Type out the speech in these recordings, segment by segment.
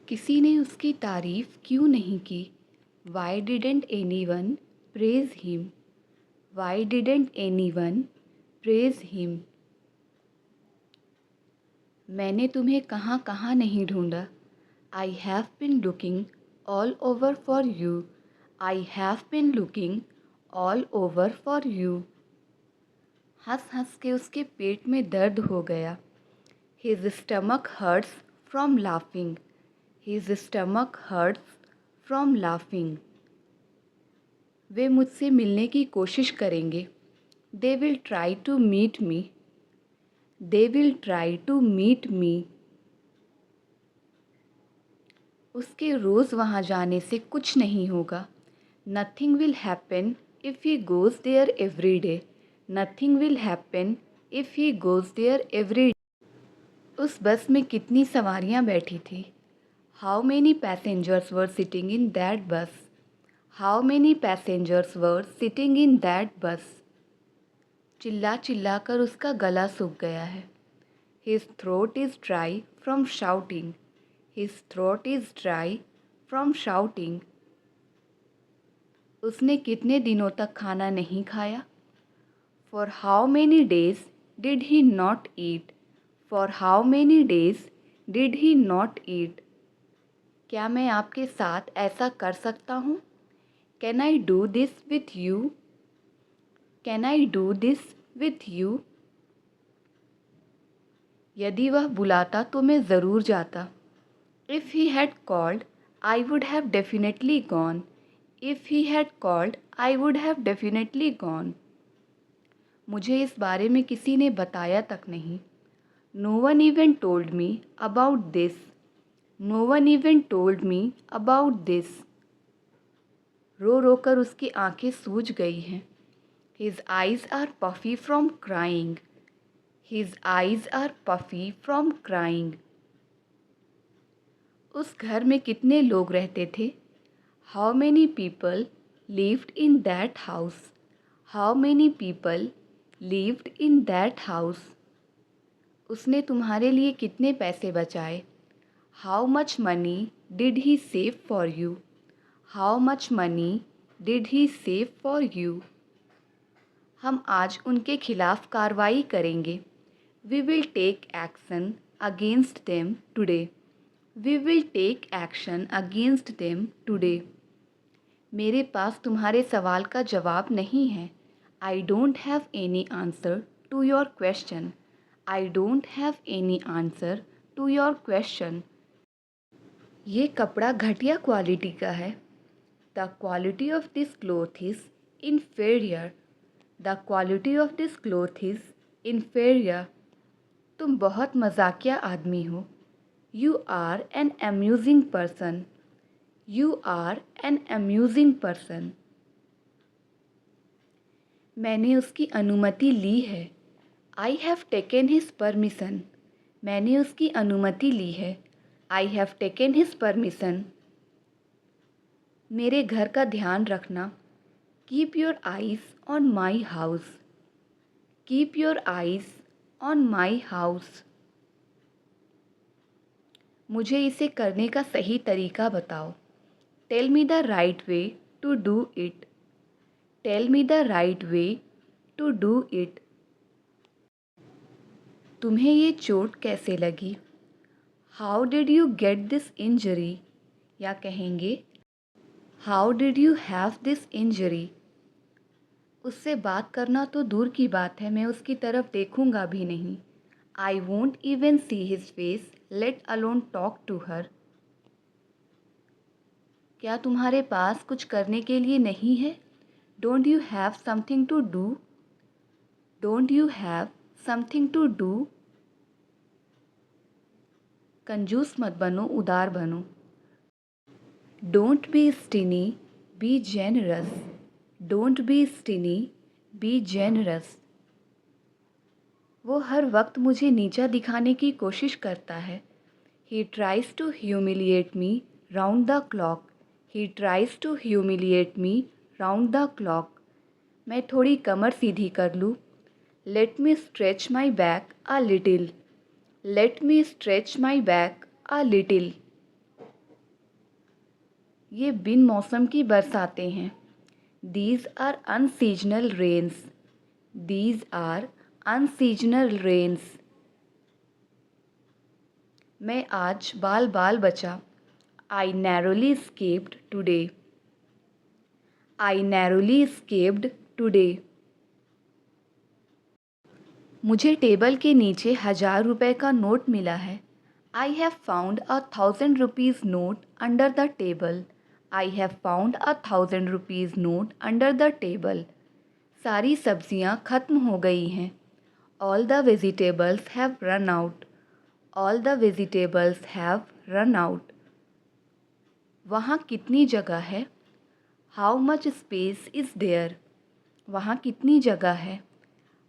किसी ने उसकी तारीफ क्यों नहीं की? Why didn't anyone praise him? Why didn't anyone praise him? मैंने तुम्हें कहाँ कहाँ नहीं ढूंढा। I have been looking all over for you. I have been looking all over for you. हंस हंस के उसके पेट में दर्द हो गया। His stomach hurts from laughing. His stomach hurts from laughing. वे मुझसे मिलने की कोशिश करेंगे। They will try to meet me. They will try to meet me. उसके रोज़ वहाँ जाने से कुछ नहीं होगा। Nothing will happen if he goes there every day. Nothing will happen if he goes there every day. उस बस में कितनी सवारियाँ बैठी थी? How many passengers were sitting in that bus? How many passengers were sitting in that bus? चिल्ला चिल्ला कर उसका गला सूख गया है। His throat is dry from shouting. His throat is dry from shouting. उसने कितने दिनों तक खाना नहीं खाया? For how many days did he not eat? For how many days did he not eat? क्या मैं आपके साथ ऐसा कर सकता हूँ? Can I do this with you? Can I do this with you? यदि वह बुलाता तो मैं ज़रूर जाता। If he had called, I would have definitely gone. If he had called, I would have definitely gone. मुझे इस बारे में किसी ने बताया तक नहीं। No one even told me about this. No one even told me about this. रो रो कर उसकी आंखें सूज गई हैं। His eyes are puffy from crying. His eyes are puffy from crying. उस घर में कितने लोग रहते थे? How many people lived in that house? How many people lived in that house? उसने तुम्हारे लिए कितने पैसे बचाए? How much money did he save for you? How much money did he save for you? हम आज उनके खिलाफ कार्रवाई करेंगे। We will take action against them today. We will take action against them today. मेरे पास तुम्हारे सवाल का जवाब नहीं है। I don't have any answer to your question. I don't have any answer to your question. ये कपड़ा घटिया क्वालिटी का है। The quality of this cloth is inferior. The quality of this cloth is inferior. तुम बहुत मजाकिया आदमी हो। You are an amusing person. You are an amusing person. मैंने उसकी अनुमति ली है। I have taken his permission. मैंने उसकी अनुमति ली है। I have taken his permission. मेरे घर का ध्यान रखना। Keep your eyes on my house. Keep your eyes on my house. मुझे इसे करने का सही तरीका बताओ। Tell me the right way to do it. Tell me the right way to do it. तुम्हें ये चोट कैसे लगी? How did you get this injury? या कहेंगे How did you have this injury? उससे बात करना तो दूर की बात है, मैं उसकी तरफ देखूंगा भी नहीं। I won't even see his face, let alone talk to her. क्या तुम्हारे पास कुछ करने के लिए नहीं है? Don't you have something to do? Don't you have something to do? कंजूस मत बनो, उदार बनो। Don't be stingy, be generous. Don't be stingy, be generous. वो हर वक्त मुझे नीचा दिखाने की कोशिश करता है। He tries to humiliate me round the clock. He tries to humiliate me round the clock. मैं थोड़ी कमर सीधी कर लूँ। Let me stretch my back a little. Let me stretch my back a little. ये बिन मौसम की बरसातें हैं। These are unseasonal rains. These are unseasonal rains. मैं आज बाल बाल बचा। I narrowly escaped today. I narrowly escaped today. मुझे टेबल के नीचे 1000 रुपये का नोट मिला है। I have found a 1000 rupees note under the table. I have found a 1000 rupees note under the table. सारी सब्जियां खत्म हो गई हैं। All the vegetables have run out. All the vegetables have run out. वहाँ कितनी जगह है? How much space is there? वहाँ कितनी जगह है?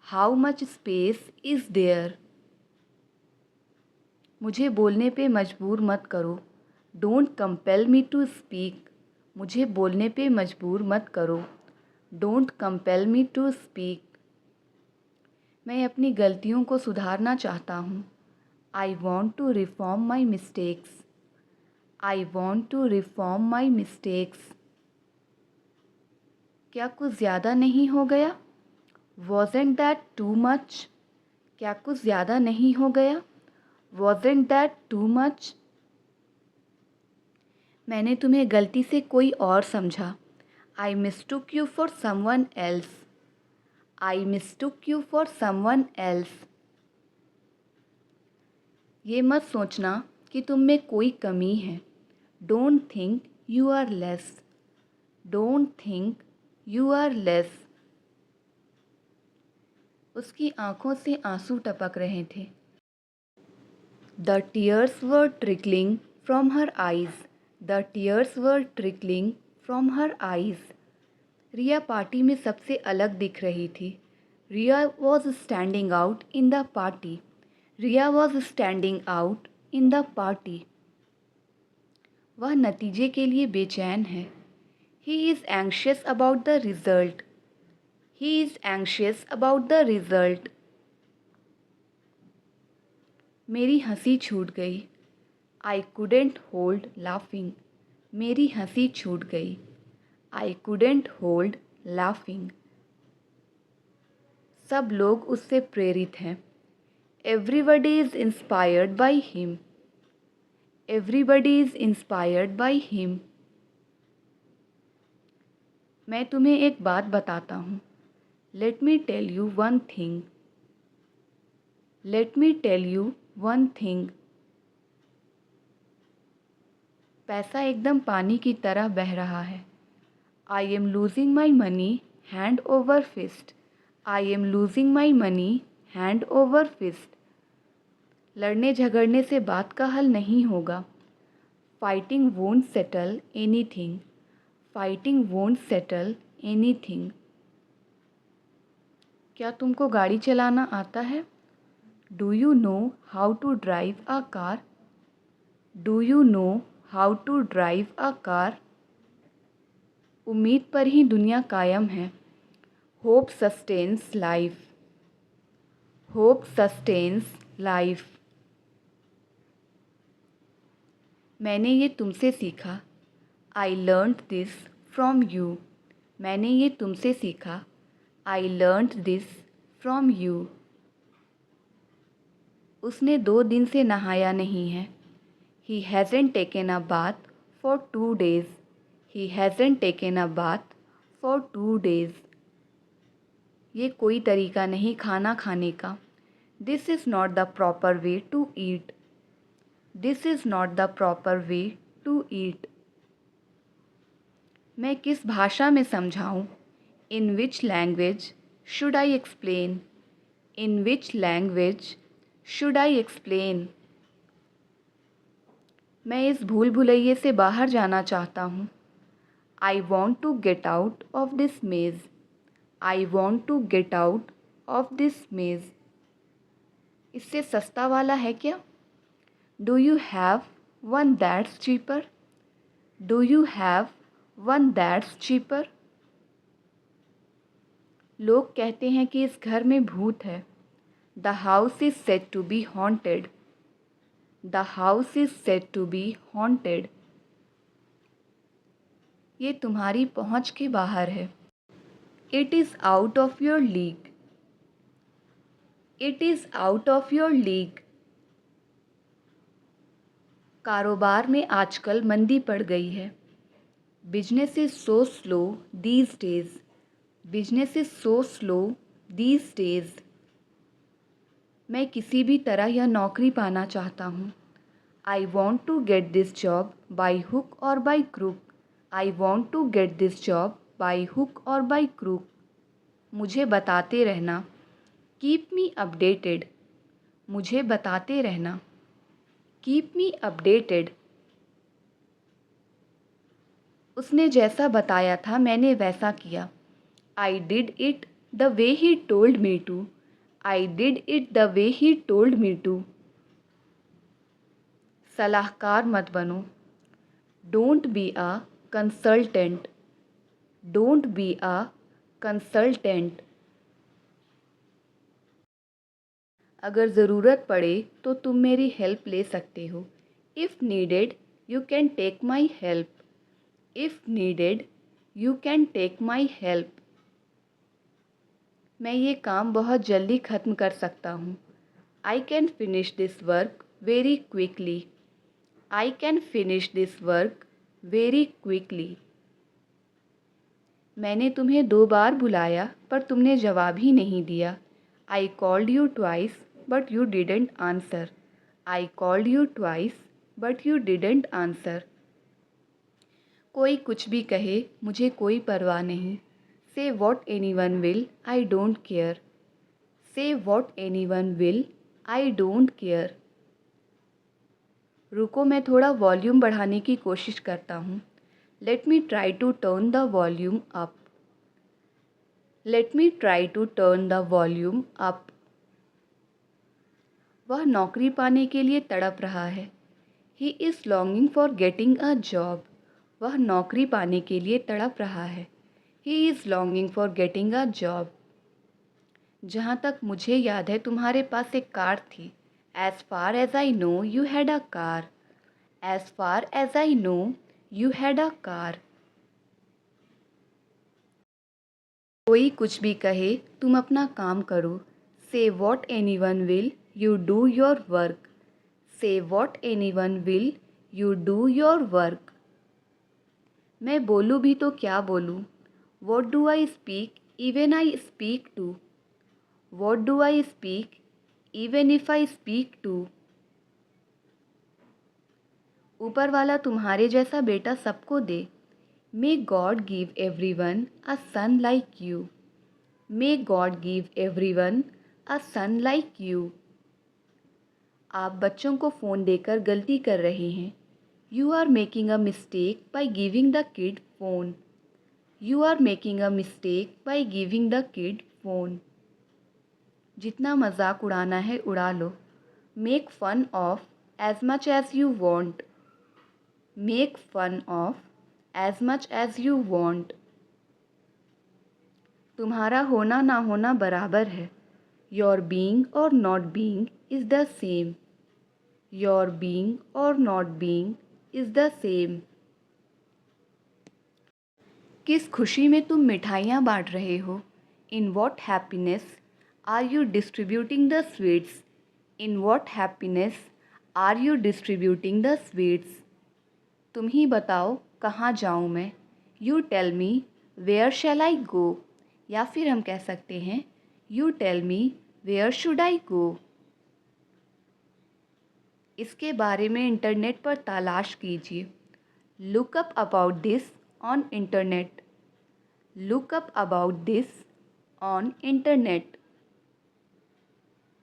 How much space is there? मुझे बोलने पे मजबूर मत करो। Don't compel me to speak. मुझे बोलने पे मजबूर मत करो। Don't compel me to speak. मैं अपनी गलतियों को सुधारना चाहता हूँ। I want to reform my mistakes. I want to reform my mistakes. क्या कुछ ज़्यादा नहीं हो गया? Wasn't that too much? क्या कुछ ज़्यादा नहीं हो गया? Wasn't that too much? मैंने तुम्हें गलती से कोई और समझा। I mistook you for someone else. I mistook you for someone else. ये मत सोचना कि तुम में कोई कमी है। Don't think you are less. Don't think you are less. उसकी आंखों से आंसू टपक रहे थे। The tears were trickling from her eyes. The tears were trickling from her eyes. Riya party में सबसे अलग दिख रही थी। Riya was standing out in the party. Riya was standing out in the party. वह नतीजे के लिए बेचैन है। He is anxious about the result. He is anxious about the result. मेरी हंसी छूट गई। I couldn't hold laughing. मेरी हंसी छूट गई। I couldn't hold laughing. सब लोग उससे प्रेरित हैं। Everybody is inspired by him. Everybody is inspired by him. मैं तुम्हें एक बात बताता हूँ। Let me tell you one thing. Let me tell you one thing. पैसा एकदम पानी की तरह बह रहा है। I am losing my money hand over fist. I am losing my money hand over fist. लड़ने झगड़ने से बात का हल नहीं होगा। Fighting won't settle anything. Fighting won't settle anything. क्या तुमको गाड़ी चलाना आता है? Do you know how to drive a car? Do you know how to drive a car? उम्मीद पर ही दुनिया कायम है। Hope sustains life. Hope sustains life. मैंने ये तुमसे सीखा। I learned this from you. मैंने ये तुमसे सीखा। I learned this from you. उसने 2 दिन से नहाया नहीं है। He hasn't taken a bath for 2 days. He hasn't taken a bath for 2 days. ये कोई तरीका नहीं खाना खाने का। This is not the proper way to eat. This is not the proper way to eat. मैं किस भाषा में समझाऊं? In which language should I explain? In which language should I explain? मैं इस भूल भुलैये से बाहर जाना चाहता हूँ। I want to get out of this maze. I want to get out of this maze. इससे सस्ता वाला है क्या? Do you have one that's cheaper? Do you have one that's cheaper? लोग कहते हैं कि इस घर में भूत है। The house is said to be haunted. The house is said to be haunted. ये तुम्हारी पहुंच के बाहर है। It is out of your league. It is out of your league. कारोबार में आजकल मंदी पड़ गई है। Business is so slow these days. Business is so slow these days. मैं किसी भी तरह यह नौकरी पाना चाहता हूँ। I want to get this job by hook और by crook. I want to get this job by hook और बाई क्रूक। मुझे बताते रहना। Keep me updated. मुझे बताते रहना। Keep me updated. उसने जैसा बताया था मैंने वैसा किया। I did it the way he told me to. I did it the way he told me to. सलाहकार मत बनो। Don't be a consultant. Don't be a consultant. अगर ज़रूरत पड़े तो तुम मेरी हेल्प ले सकते हो। If needed you can take my help. If needed you can take my help. मैं ये काम बहुत जल्दी ख़त्म कर सकता हूँ। I can finish this work very quickly. I can finish this work very quickly. मैंने तुम्हें 2 बार बुलाया पर तुमने जवाब ही नहीं दिया। I called you twice but you didn't answer. I called you twice but you didn't answer. कोई कुछ भी कहे मुझे कोई परवाह नहीं। Say what anyone will I don't care. Say what anyone will I don't care. रुको मैं थोड़ा वॉल्यूम बढ़ाने की कोशिश करता हूँ। Let me try to turn the volume up. Let me try to turn the volume up. वह नौकरी पाने के लिए तड़प रहा है। He is longing for getting a job. वह नौकरी पाने के लिए तड़प रहा है। He is longing for getting a job. जहाँ तक मुझे याद है तुम्हारे पास एक कार थी। As far as I know you had a car. As far as I know you had a car. कोई कुछ भी कहे तुम अपना काम करो। Say what anyone will you do your work. Say what anyone will you do your work. मैं बोलूँ भी तो क्या बोलूँ। What do I speak even I speak too. What do I speak even if I speak to. ऊपर वाला तुम्हारे जैसा बेटा सबको दे। May God give everyone a son like you. May God give everyone a son like you. आप बच्चों को फ़ोन देकर गलती कर रहे हैं। You are making a mistake by giving the kid phone. You are making a mistake by giving the kid phone. जितना मजाक उड़ाना है उड़ा लो। Make fun of as much as you want. Make fun of as much as you want. तुम्हारा होना ना होना बराबर है। Your being or not being is the same. Your being or not being is the same. किस खुशी में तुम मिठाइयाँ बांट रहे हो। In what happiness are you distributing the sweets. In what happiness are you distributing the sweets. तुम ही बताओ कहाँ जाऊँ मैं। You tell me where shall I go. या फिर हम कह सकते हैं you tell me where should I go. इसके बारे में इंटरनेट पर तलाश कीजिए। Look up about this on internet. Look up about this on internet.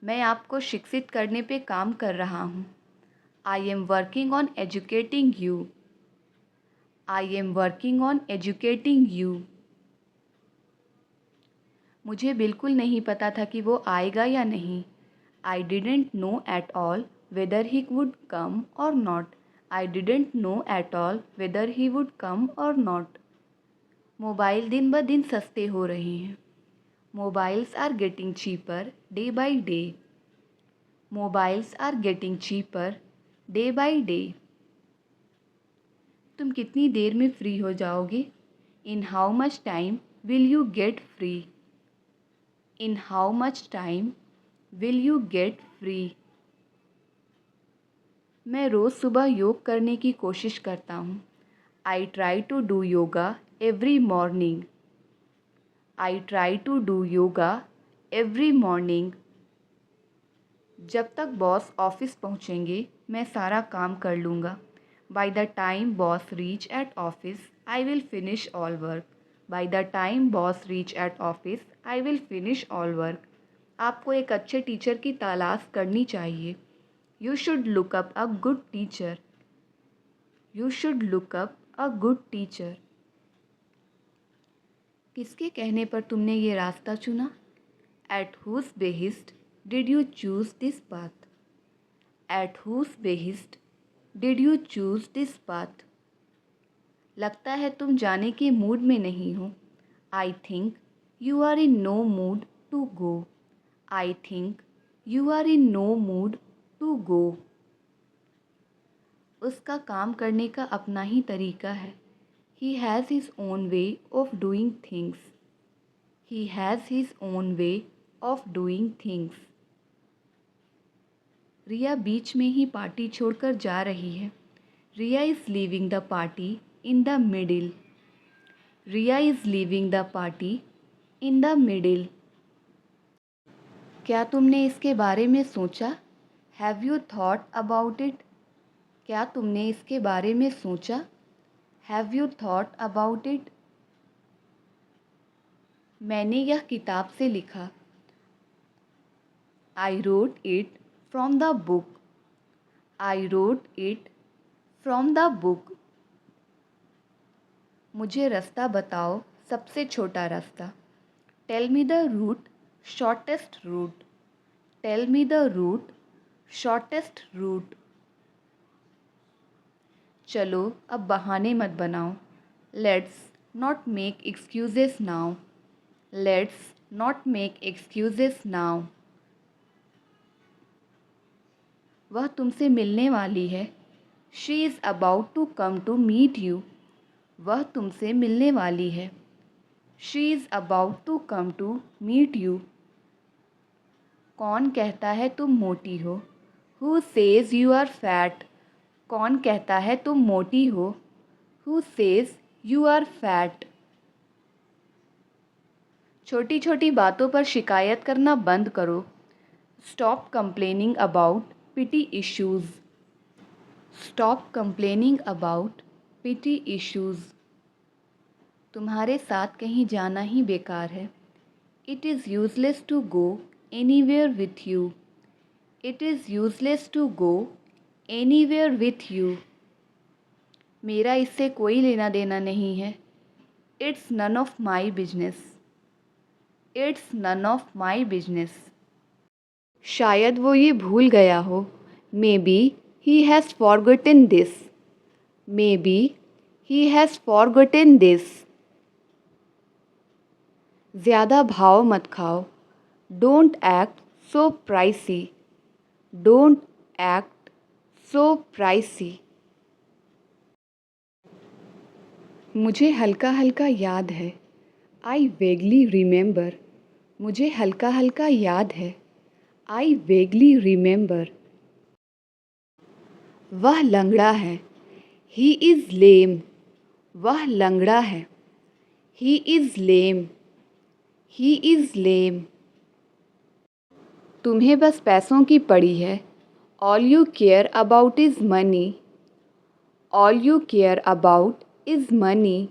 मैं आपको शिक्षित करने पे काम कर रहा हूँ। I am working on educating you. I am working on educating you. मुझे बिल्कुल नहीं पता था कि वो आएगा या नहीं। I didn't know at all whether he would come or not. I didn't know at all whether he would come or not. Mobile दिन ब दिन सस्ते हो रहे हैं। Mobiles are getting cheaper day by day. Mobiles are getting cheaper day by day. तुम कितनी देर में फ्री हो जाओगे? In how much time will you get free? In how much time will you get free? मैं रोज़ सुबह योग करने की कोशिश करता हूँ. I try to do yoga every morning. I try to do yoga every morning. जब तक बॉस ऑफिस पहुँचेंगे मैं सारा काम कर लूँगा. By the time boss reach at office I will finish all work. By the time boss reach at office I will finish all work. आपको एक अच्छे टीचर की तलाश करनी चाहिए. You should look up a good teacher. You should look up a good teacher. किसके कहने पर तुमने ये रास्ता चुना? At whose behest did you choose this path? At whose behest did you choose this path? लगता है तुम जाने के मूड में नहीं हो. I think you are in no mood to go. I think you are in no mood to go. उसका काम करने का अपना ही तरीका है. He has his own way of doing things. He has his own way of doing things. Riya बीच में ही पार्टी छोड़कर जा रही है. Riya is leaving the party in the middle. Riya is leaving the party in the middle. क्या तुमने इसके बारे में सोचा? Have you thought about it? क्या तुमने इसके बारे में सोचा? Have you thought about it? मैंने यह किताब से लिखा. I wrote it from the book. I wrote it from the book. मुझे रास्ता बताओ, सबसे छोटा रास्ता. Tell me the route, shortest route. Tell me the route, shortest route. चलो अब बहाने मत बनाओ. Let's not make excuses now. Let's not make excuses now. वह तुमसे मिलने वाली है. She is about to come to meet you. वह तुमसे मिलने वाली है. She is about to come to meet you. कौन कहता है तुम मोटी हो? Who says you are fat? कौन कहता है तुम मोटी हो? Who says you are fat? छोटी छोटी बातों पर शिकायत करना बंद करो. Stop complaining about petty issues. Stop complaining about petty issues. तुम्हारे साथ कहीं जाना ही बेकार है. It is useless to go anywhere with you. It is useless to go anywhere with you. मेरा इससे कोई लेना देना नहीं है. It's none of my business. It's none of my business. शायद वो ये भूल गया हो. Maybe he has forgotten this. Maybe he has forgotten this. ज़्यादा भाव मत खाओ. Don't act so pricey. Don't act so pricey. मुझे हल्का हल्का याद है. I vaguely remember. मुझे हल्का हल्का याद है. I vaguely remember. वह लंगड़ा है. He is lame. वह लंगड़ा है. He is lame. He is lame. तुम्हें बस पैसों की पड़ी है. All you care about is money. All you care about is money.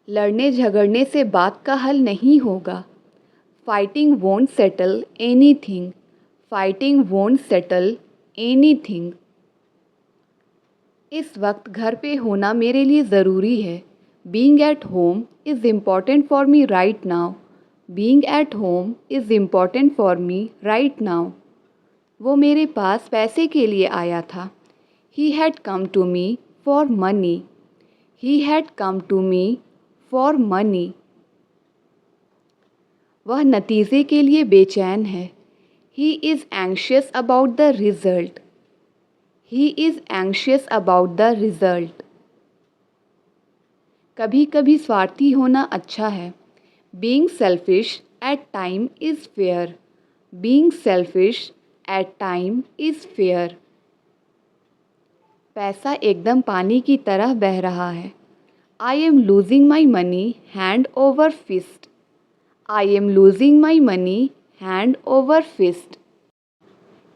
लड़ने झगड़ने से बात का हल नहीं होगा. Fighting won't settle anything. Fighting won't settle anything. इस वक्त घर पे होना मेरे लिए ज़रूरी है. Being at home is important for me right now. Being at home is important for me right now. वो मेरे पास पैसे के लिए आया था. He had come to me for money. He had come to me for money. वह नतीजे के लिए बेचैन है. He is anxious about the result. He is anxious about the result. कभी कभी स्वार्थी होना अच्छा है. Being selfish at time is fair. Being selfish at time is fair. पैसा एकदम पानी की तरह बह रहा है. I am losing my money hand over fist. I am losing my money hand over fist.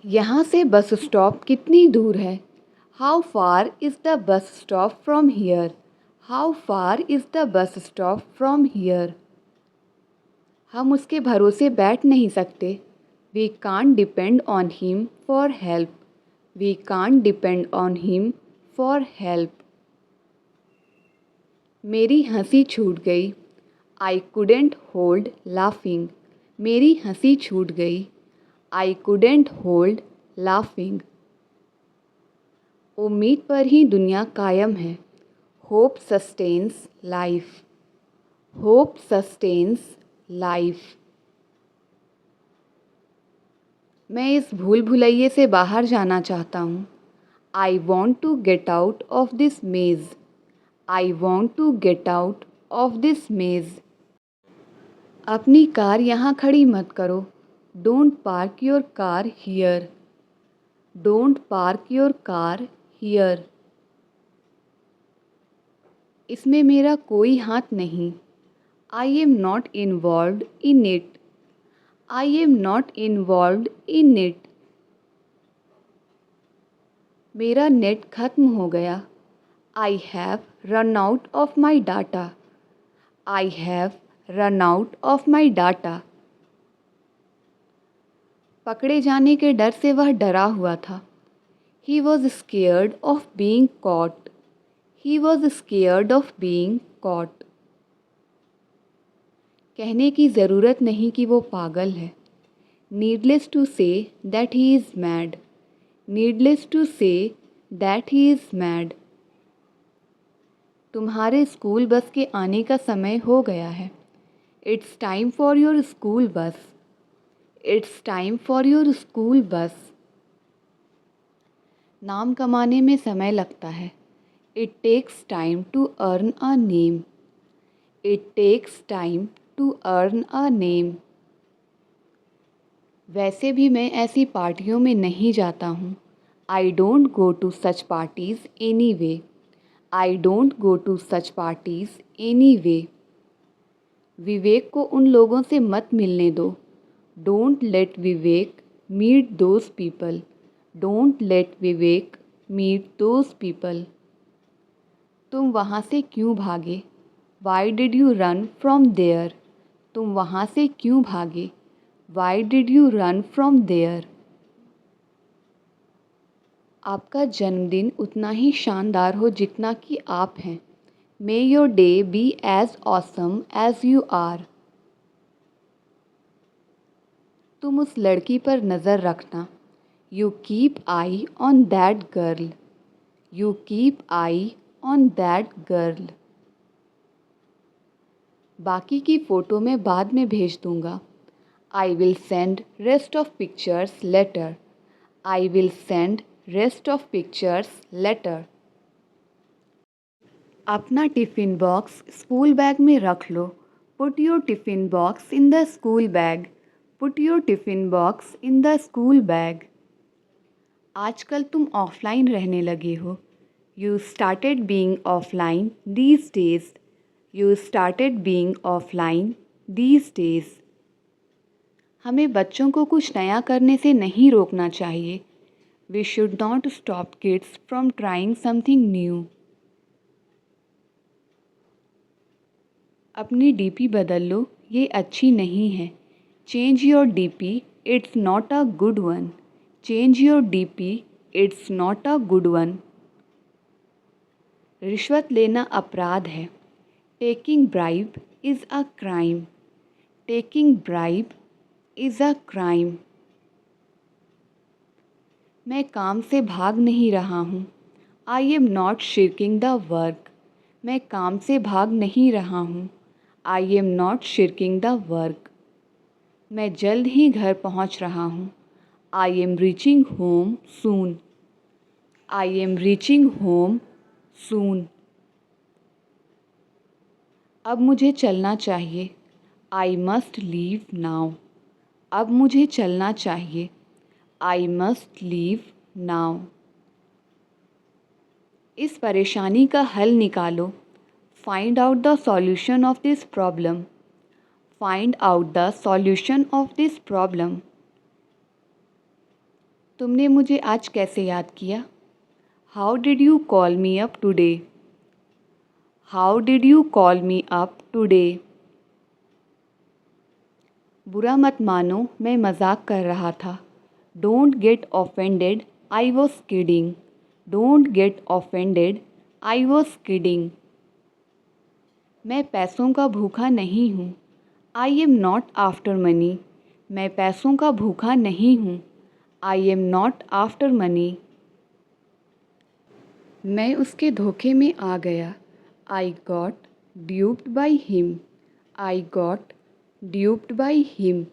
यहाँ से बस स्टॉप कितनी दूर है? How far is the bus stop from here? How far is the bus stop from here? हम उसके भरोसे बैठ नहीं सकते. We can't depend on him for help. We can't depend on him for help. मेरी हंसी छूट गई. I couldn't hold laughing. मेरी हंसी छूट गई. I couldn't hold laughing. उम्मीद पर ही दुनिया कायम है. Hope sustains life. Hope sustains life. मैं इस भूल भुलैये से बाहर जाना चाहता हूँ. I want to get out of this maze. I want to get out of this maze. अपनी कार यहाँ खड़ी मत करो. Don't park your car here. Don't park your car here. इसमें मेरा कोई हाथ नहीं. I am not involved in it. I am not involved in it. मेरा नेट खत्म हो गया. I have run out of my data. I have run out of my data. पकड़े जाने के डर से वह डरा हुआ था. He was scared of being caught. He was scared of being caught. कहने की ज़रूरत नहीं कि वो पागल है. Needless to say that he is mad. Needless to say that he is mad. तुम्हारे स्कूल बस के आने का समय हो गया है. It's time for your school bus. It's time for your school bus. नाम कमाने में समय लगता है. It takes time to earn a name. It takes time to earn a name. वैसे भी मैं ऐसी पार्टियों में नहीं जाता हूँ. I don't go to such parties anyway. I don't go to such parties anyway. विवेक को उन लोगों से मत मिलने दो. Don't let Vivek meet those people. Don't let Vivek meet those people. तुम वहाँ से क्यों भागे? Why did you run from there? तुम वहाँ से क्यों भागे? Why did you run from there? आपका जन्मदिन उतना ही शानदार हो जितना कि आप हैं. May your day be as awesome as you are. तुम उस लड़की पर नज़र रखना. You keep eye on that girl. You keep eye on that girl. बाकी की फ़ोटो मैं बाद में भेज दूँगा. I will send rest of pictures later. I will send rest of pictures later. अपना टिफ़िन बॉक्स स्कूल बैग में रख लो. Put your tiffin box in the school bag. Put your tiffin box in the school bag. आजकल तुम offline रहने लगे हो. You started being offline these days. You started being offline these days. हमें बच्चों को कुछ नया करने से नहीं रोकना चाहिए. We should not stop kids from trying something new. अपनी डीपी बदल लो, ये अच्छी नहीं है. Change your DP, it's not a good one. Change your DP, it's not a good one. रिश्वत लेना अपराध है. Taking bribe is a crime. Taking bribe is a crime. मैं काम से भाग नहीं रहा हूँ. I am not shirking the work. मैं काम से भाग नहीं रहा हूँ. I am not shirking the work. मैं जल्द ही घर पहुँच रहा हूँ. I am reaching home soon. I am reaching home soon. अब मुझे चलना चाहिए. I must leave now. अब मुझे चलना चाहिए. I must leave now. इस परेशानी का हल निकालो. Find out the solution of this problem. Find out the solution of this problem. तुमने मुझे आज कैसे याद किया? How did you call me up today? How did you call me up today? बुरा मत मानो, मैं मजाक कर रहा था. Don't get offended, I was kidding. Don't get offended, I was kidding. मैं पैसों का भूखा नहीं हूँ. I am not after money. मैं पैसों का भूखा नहीं हूँ. I am not after money. मैं उसके धोखे में आ गया. I got duped by him. I got duped by him.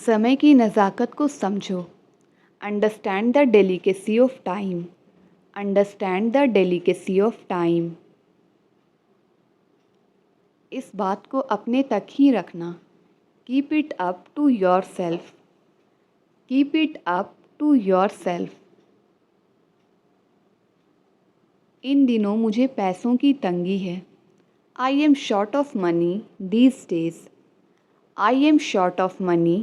समय की नज़ाकत को समझो. Understand the delicacy of time. Understand the delicacy of time. इस बात को अपने तक ही रखना. Keep it up to yourself. Keep it up to yourself. इन दिनों मुझे पैसों की तंगी है. I am short of money these days. I am short of money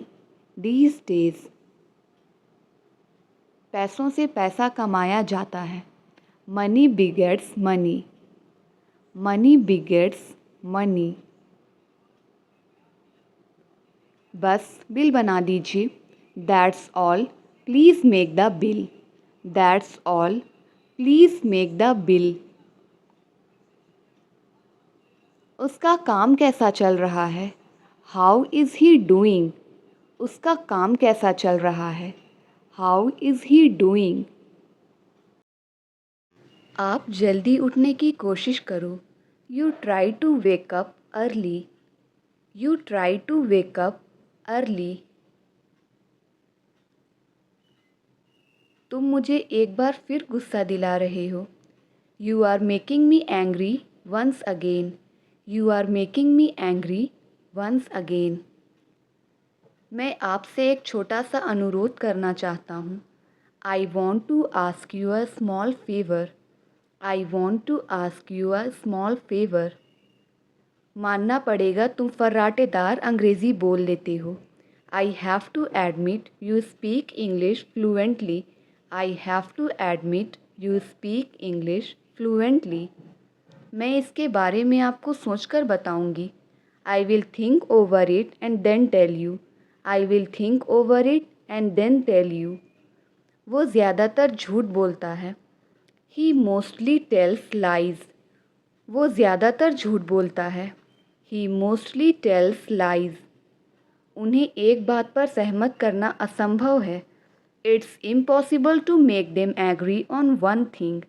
these days. पैसों से पैसा कमाया जाता है. Money begets money. Money begets money. बस बिल बना दीजिए. That's all. Please make the bill. That's all. Please make the bill. उसका काम कैसा चल रहा है? How is he doing? उसका काम कैसा चल रहा है? How is he doing? आप जल्दी उठने की कोशिश करो. You try to wake up early. You try to wake up early. तुम मुझे एक बार फिर गुस्सा दिला रहे हो. You are making me angry once again. You are making me angry once again. मैं आपसे एक छोटा सा अनुरोध करना चाहता हूँ. I want to ask you a small favor. I want to ask you a small favor. मानना पड़ेगा तुम फर्राटेदार अंग्रेज़ी बोल लेते हो. I have to admit you speak English fluently. I have to admit you speak English fluently. मैं इसके बारे में आपको सोचकर बताऊंगी. I will think over it and then tell you. I will think over it and then tell you. वो ज़्यादातर झूठ बोलता है. He mostly tells lies. वो ज़्यादातर झूठ बोलता है. He mostly tells lies. उन्हें एक बात पर सहमत करना असंभव है. It's impossible to make them agree on one thing.